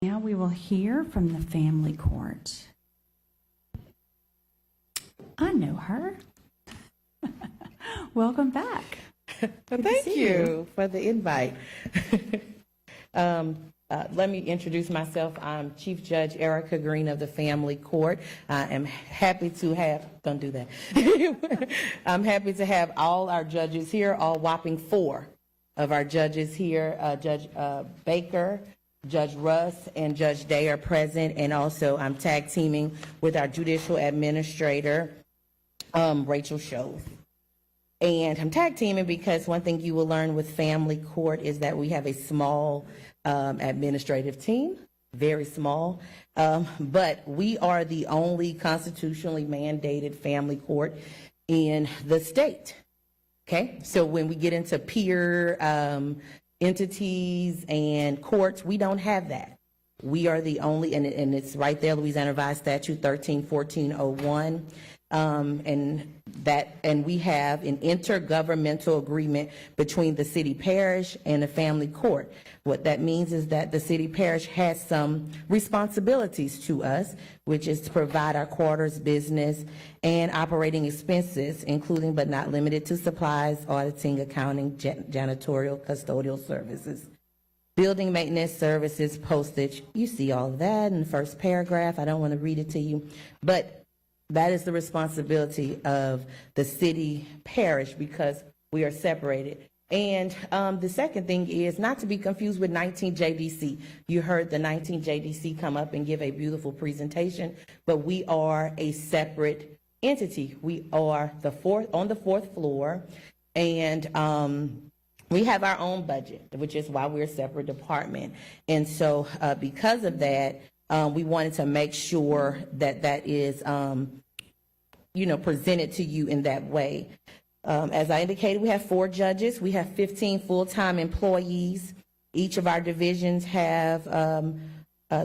Now we will hear from the family court. I know her. Welcome back. Well, thank you for the invite. Let me introduce myself. I'm Chief Judge Erica Green of the Family Court. I am happy to have, don't do that. I'm happy to have all our judges here, all whopping 4 of our judges here. Judge Baker, Judge Russ, and Judge Day are present, and also I'm tag teaming with our Judicial Administrator, Rachel Scholes. And I'm tag teaming because one thing you will learn with family court is that we have a small administrative team, very small, but we are the only constitutionally mandated family court in the state. Okay, so when we get into peer entities and courts, we don't have that. We are the only, and it's right there, Louisiana Revised Statute 131401. And we have an intergovernmental agreement between the city parish and the family court. What that means is that the city parish has some responsibilities to us, which is to provide our quarters, business, and operating expenses, including but not limited to supplies, auditing, accounting, janitorial, custodial services, building maintenance services, postage. You see all of that in the first paragraph. I don't want to read it to you, but that is the responsibility of the city parish because we are separated. And the second thing is not to be confused with 19 JDC. You heard the 19 JDC come up and give a beautiful presentation, but we are a separate entity. We are on the 4th floor, and we have our own budget, which is why we're a separate department. And so because of that, we wanted to make sure that that is, presented to you in that way. As I indicated, we have 4 judges. We have 15 full-time employees. Each of our divisions have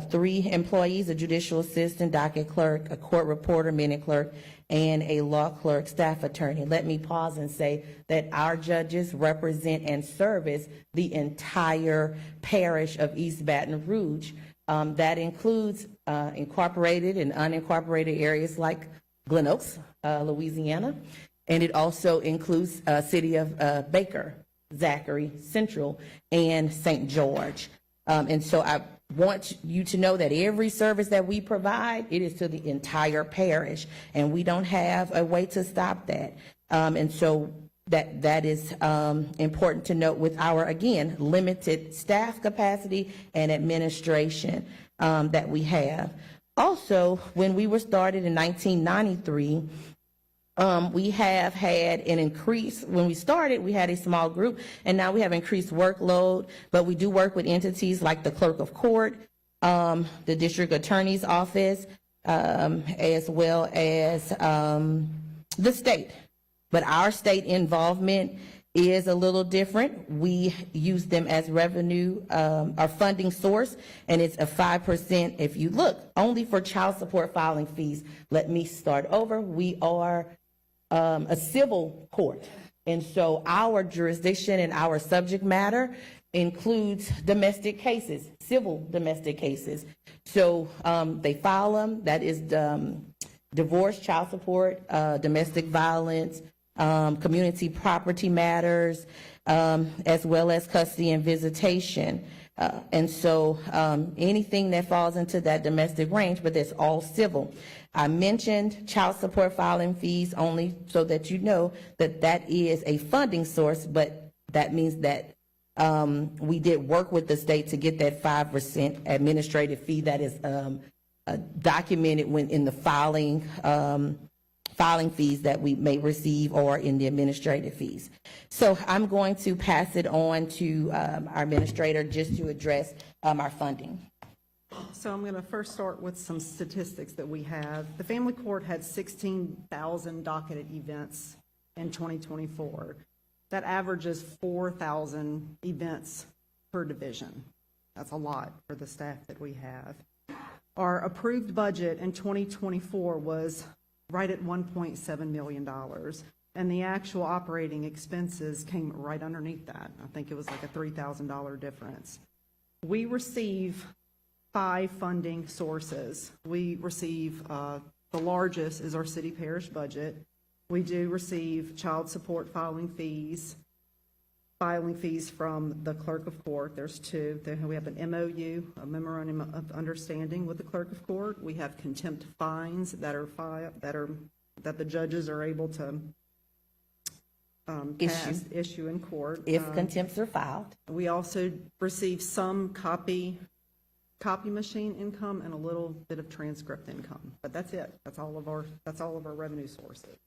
3 employees, a judicial assistant, docket clerk, a court reporter, minute clerk, and a law clerk, staff attorney. Let me pause and say that our judges represent and service the entire parish of East Baton Rouge. That includes incorporated and unincorporated areas like Glen Oaks, Louisiana, and it also includes city of Baker, Zachary, Central, and St. George. And so I want you to know that every service that we provide, it is to the entire parish, and we don't have a way to stop that. And so that is important to note with our, again, limited staff capacity and administration that we have. Also, when we were started in 1993, we have had an increase. When we started, we had a small group, and now we have increased workload, but we do work with entities like the clerk of court, the district attorney's office, as well as the state. But our state involvement is a little different. We use them as revenue, our funding source, and it's a 5%. If you look, only for child support filing fees. Let me start over. We are a civil court, and so our jurisdiction and our subject matter includes domestic cases, civil domestic cases. So they file them. That is divorce, child support, domestic violence, community property matters, as well as custody and visitation. And so anything that falls into that domestic range, but that's all civil. I mentioned child support filing fees only so that you know that that is a funding source, but that means that we did work with the state to get that 5% administrative fee that is documented when in the filing fees that we may receive or in the administrative fees. So I'm going to pass it on to our administrator just to address our funding. So I'm going to first start with some statistics that we have. The family court had 16,000 docketed events in 2024. That averages 4,000 events per division. That's a lot for the staff that we have. Our approved budget in 2024 was right at $1.7 million, and the actual operating expenses came right underneath that. I think it was like a $3,000 difference. We receive 5 funding sources. We receive, the largest is our city parish budget. We do receive child support filing fees from the clerk of court. There's 2. Then we have an MOU, a memorandum of understanding with the clerk of court. We have contempt fines that the judges are able to issue in court. If contempts are filed. We also receive some copy machine income and a little bit of transcript income, but that's it. That's all of our revenue sources.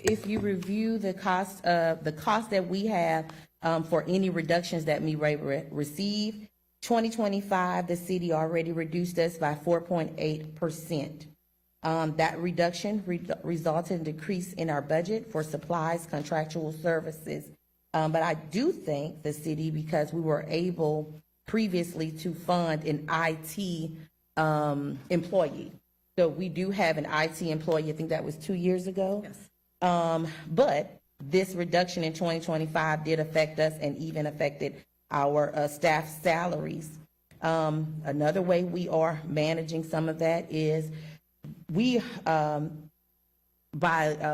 If you review the cost that we have for any reductions that we receive, 2025, the city already reduced us by 4.8%. That reduction resulted in decrease in our budget for supplies, contractual services. But I do think the city, because we were able previously to fund an IT employee. So we do have an IT employee, I think that was 2 years ago. Yes. But this reduction in 2025 did affect us and even affected our staff salaries. Another way we are managing some of that is we, by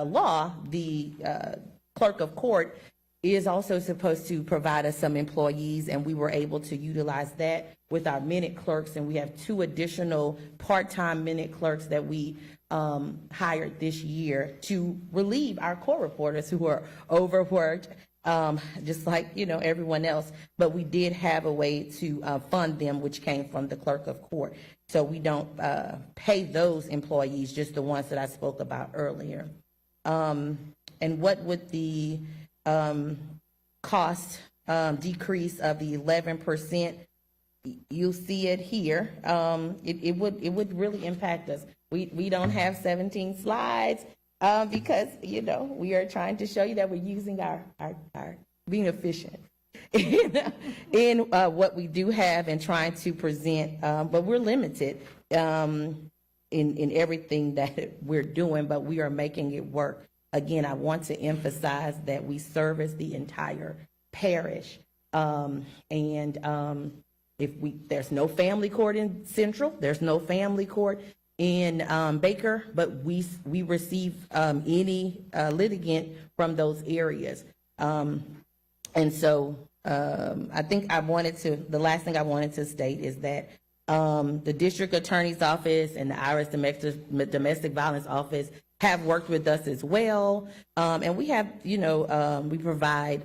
law, the clerk of court is also supposed to provide us some employees, and we were able to utilize that with our minute clerks, and we have 2 additional part-time minute clerks that we hired this year to relieve our court reporters who are overworked, just like, everyone else. But we did have a way to fund them, which came from the clerk of court. So we don't pay those employees, just the ones that I spoke about earlier. And what would the cost decrease of the 11%? You'll see it here. It would really impact us. We don't have 17 slides because, we are trying to show you that we're using our being efficient in what we do have and trying to present, but we're limited in everything that we're doing, but we are making it work. Again, I want to emphasize that we service the entire parish, there's no family court in Central, there's no family court in Baker, but we receive any litigant from those areas. And so I think the last thing I wanted to state is that the district attorney's office and the IRS domestic violence office have worked with us as well. And we have, we provide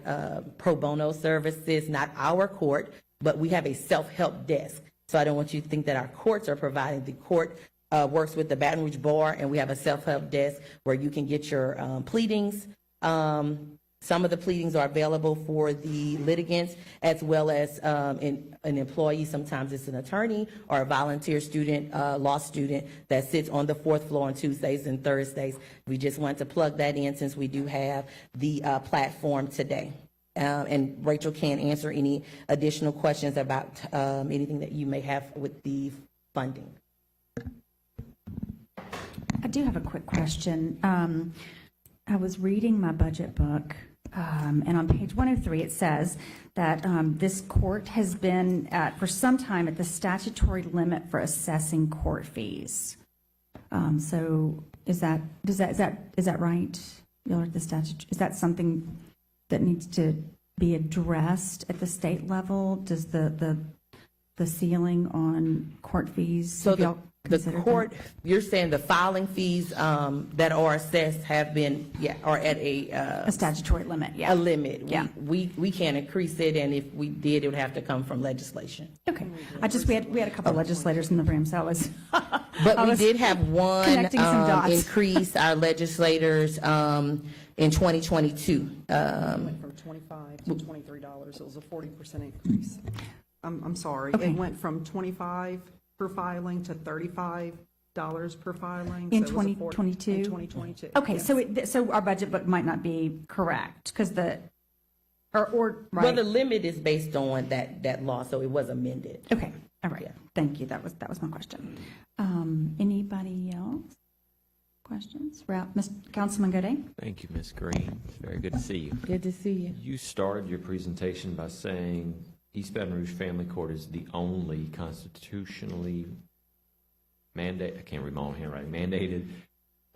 pro bono services, not our court, but we have a self-help desk. So I don't want you to think that our courts are providing. The court works with the Baton Rouge Bar, and we have a self-help desk where you can get your pleadings. Some of the pleadings are available for the litigants, as well as an employee. Sometimes it's an attorney or a volunteer student, law student that sits on the 4th floor on Tuesdays and Thursdays. We just want to plug that in since we do have the platform today. And Rachel can answer any additional questions about anything that you may have with the funding. I do have a quick question. I was reading my budget book, and on page 103, it says that this court has been for some time at the statutory limit for assessing court fees. So is that right? The statute, is that something that needs to be addressed at the state level? Does the ceiling on court fees? So the court, you're saying the filing fees that are assessed have been, are at a statutory limit, a limit. Yeah. We can't increase it, and if we did, it would have to come from legislation. Okay. We had a couple of legislators in the room, so I was. But we did have one connecting some dots. increase our legislators in 2022. It went from $25 to $23. It was a 40% increase. I'm sorry. Okay. It went from $25 per filing to $35 per filing. In So it was a 2022? In 2022. Okay, yes. so our budget book might not be correct because right? Well, the limit is based on that law, so it was amended. Okay, all right. Yeah. Thank you. That was my question. Anybody else? Questions? Councilman Godet? Thank you, Ms. Green. Very good to see you. Good to see you. You started your presentation by saying East Baton Rouge Family Court is the only constitutionally I can't read my own handwriting, mandated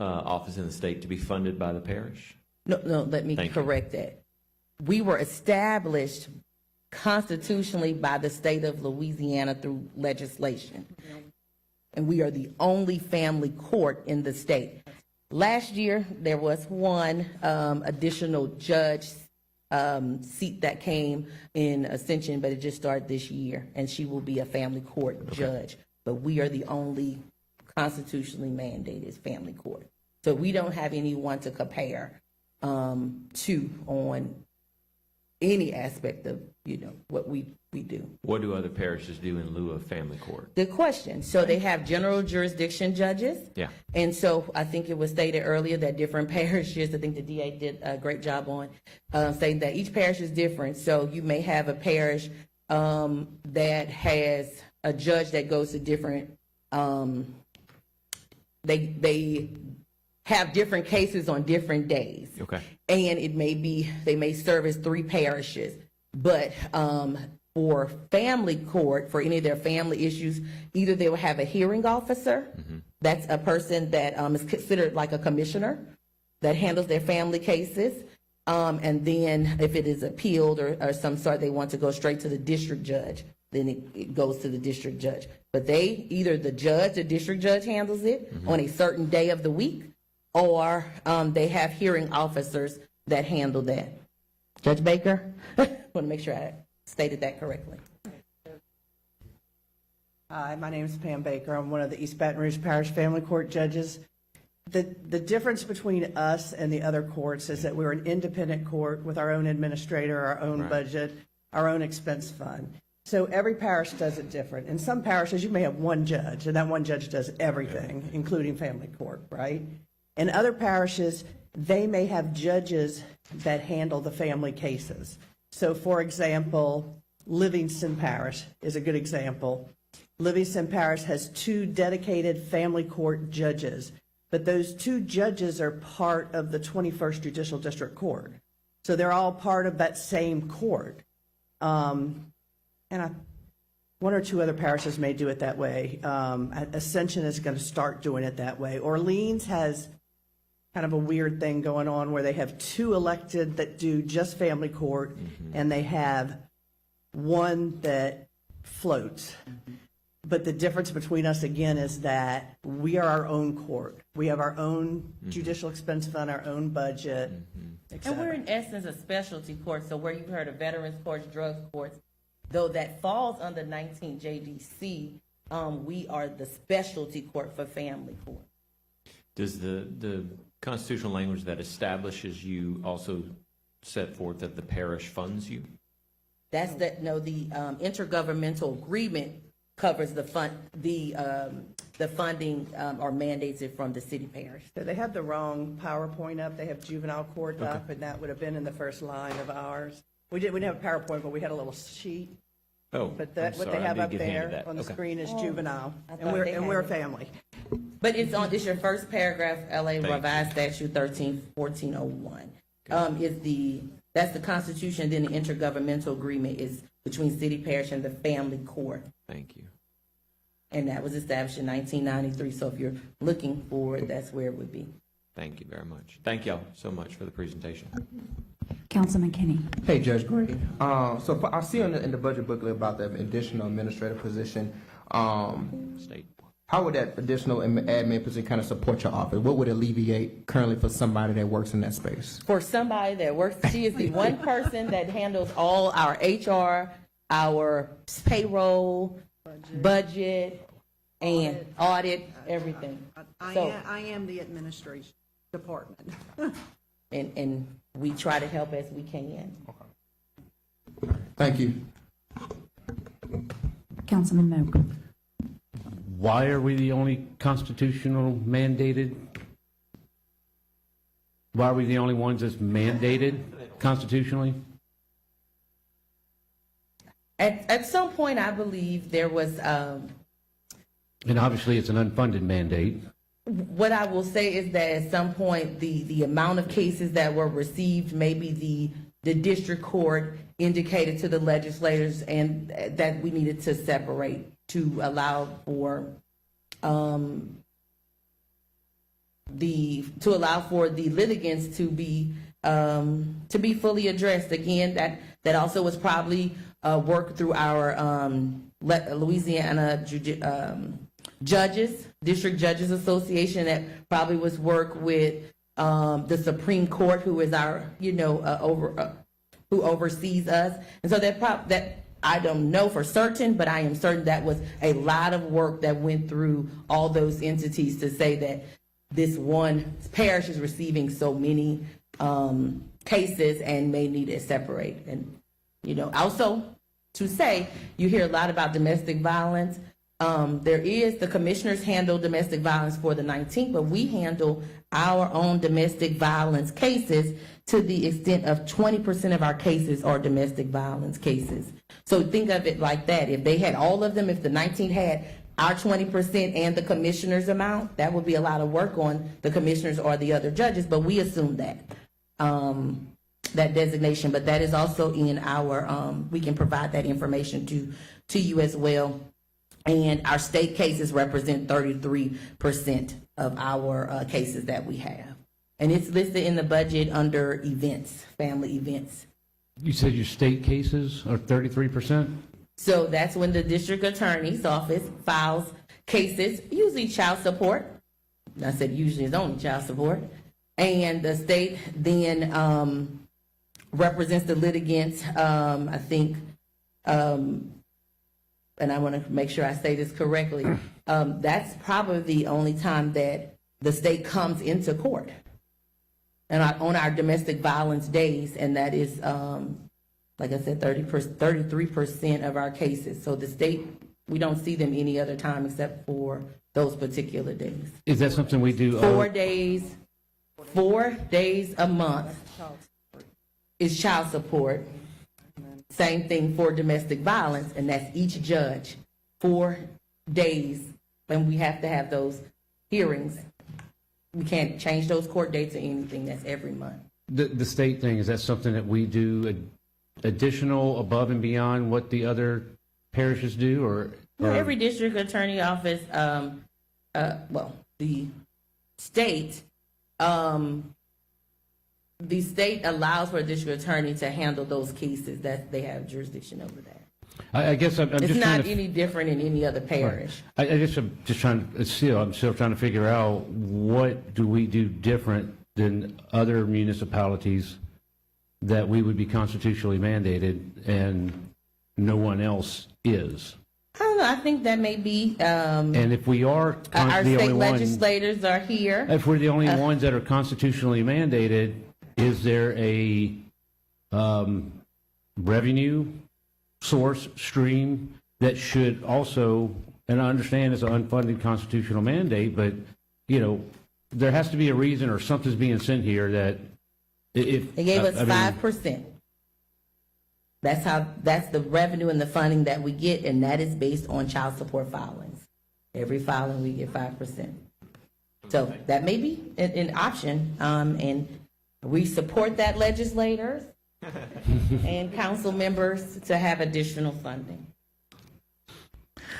office in the state to be funded by the parish? No, let me Thank you. correct that. We were established constitutionally by the state of Louisiana through legislation. And we are the only family court in the state. Last year, there was one additional judge seat that came in Ascension, but it just started this year, and she will be a family court judge. But we are the only constitutionally mandated family court. So we don't have anyone to compare to on any aspect of, what we do. What do other parishes do in lieu of family court? Good question. So they have general jurisdiction judges. Yeah. And so I think it was stated earlier that different parishes, I think the DA did a great job on saying that each parish is different. So you may have a parish that has a judge that goes to different, they have different cases on different days. Okay. And it may be, they may serve as 3 parishes. But for family court, for any of their family issues, either they will have a hearing officer. That's a person that is considered like a commissioner that handles their family cases. And then if it is appealed or some sort, they want to go straight to the district judge, then it goes to the district judge. But either the district judge handles it on a certain day of the week, or they have hearing officers that handle that. Judge Baker, want to make sure I stated that correctly. Hi, my name is Pam Baker. I'm one of the East Baton Rouge Parish Family Court judges. The difference between us and the other courts is that we're an independent court with our own administrator, our own budget, our own expense fund. So every parish does it different. In some parishes, you may have one judge, and that one judge does everything, including family court, right? In other parishes, they may have judges that handle the family cases. So, for example, Livingston Parish is a good example. Livingston Parish has 2 dedicated family court judges, but those 2 judges are part of the 21st Judicial District Court. So they're all part of that same court. And one or 2 other parishes may do it that way. Ascension is going to start doing it that way. Orleans has kind of a weird thing going on where they have 2 elected that do just family court, and they have 1 that floats. But the difference between us, again, is that we are our own court. We have our own judicial expense fund, our own budget, et And we're cetera. in essence a specialty court, so where you've heard of veterans courts, drugs courts, though that falls under 19 JDC, we are the specialty court for family court. Does the constitutional language that establishes you also set forth that the parish funds you? That's the intergovernmental agreement covers the funding or mandates it from the city parish. So they have the wrong PowerPoint up. They have juvenile court up, and that would have been in the first line of ours. We didn't have a PowerPoint, but we had a little sheet. Oh, But I'm what they sorry, I have did up get handed there that. on the Okay. screen is juvenile, I and thought they had we're a it. family. But it's your first paragraph, LA you. revised statute 13-1401. That's the Constitution, then the intergovernmental agreement is between city parish and the family court. Thank you. And that was established in 1993, so if you're looking for it, that's where it would be. Thank you very much. Thank y'all so much for the presentation. Councilman Kenny. Hey, Judge Gray. I see in the budget booklet about the additional administrative position. State. How would that additional admin position kind of support your office? What would alleviate currently for somebody that works in that space? For somebody that works, she is the one person that handles all our HR, our payroll, budget, and audit, everything. So- I am the administration department. And we try to help as we can. Thank you. Councilman Moak. Why are we the only constitutional mandated? Why are we the only ones that's mandated constitutionally? At some point, I believe there was, And obviously, it's an unfunded mandate. what I will say is that at some point, the amount of cases that were received, maybe the district court indicated to the legislators and that we needed to separate to allow for the litigants to be fully addressed. Again, that also was probably worked through our Louisiana District Judges Association. That probably was work with the Supreme Court, who is our, who oversees us. And so that I don't know for certain, but I am certain that was a lot of work that went through all those entities to say that this one parish is receiving so many cases and may need to separate. And, also to say, you hear a lot about domestic violence. The commissioners handle domestic violence for the 19th, but we handle our own domestic violence cases to the extent of 20% of our cases are domestic violence cases. So think of it like that. If they had all of them, if the 19th had our 20% and the commissioner's amount, that would be a lot of work on the commissioners or the other judges, but we assume that designation. But that is also in our, we can provide that information to you as well. And our state cases represent 33% of our cases that we have. And it's listed in the budget under events, family events. You said your state cases are 33%? So that's when the district attorney's office files cases, usually child support. I said usually it's only child support. And the state then represents the litigants, I think, and I want to make sure I say this correctly, that's probably the only time that the state comes into court. And on our domestic violence days, and that is, like I said, 33% of our cases. So the state, we don't see them any other time except for those particular days. Is that something we do? 4 days a month is child support. Same thing for domestic violence, and that's each judge, 4 days, and we have to have those hearings. We can't change those court dates or anything. That's every month. The state thing, is that something that we do additional above and beyond what the other parishes do, or? Every district attorney office, the state allows for a district attorney to handle those cases that they have jurisdiction over that. I guess I'm It's just trying not to. any different in any other parish. I guess I'm just trying, I'm still trying to figure out, what do we do different than other municipalities that we would be constitutionally mandated and no one else is? I don't know. I think that may be, And if we are our the state only one, legislators are here. if we're the only ones that are constitutionally mandated, is there a revenue source stream that should also, and I understand it's an unfunded constitutional mandate, but, there has to be a reason or something's being sent here that if. They gave us I mean, 5%. That's the revenue and the funding that we get, and that is based on child support filings. Every filing, we get 5%. So that may be an option, and we support that, legislators and council members, to have additional funding.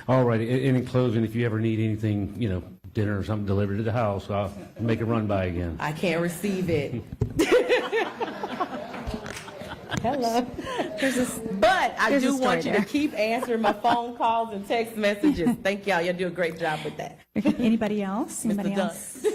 All right, and in closing, if you ever need anything, dinner or something delivered to the house, I'll make a run by again. I can't receive it. Hello. But I do want you to keep answering my phone calls and text messages. Thank y'all. Y'all do a great job with that. Anybody else? Anybody Mr. Dunn. else?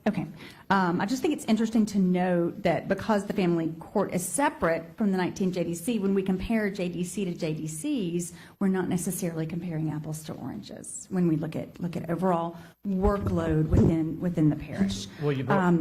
Okay. I just think it's interesting to note that because the family court is separate from the 19 JDC, when we compare JDC to JDCs, we're not necessarily comparing apples to oranges when we look at overall workload within the parish. Well, you brought,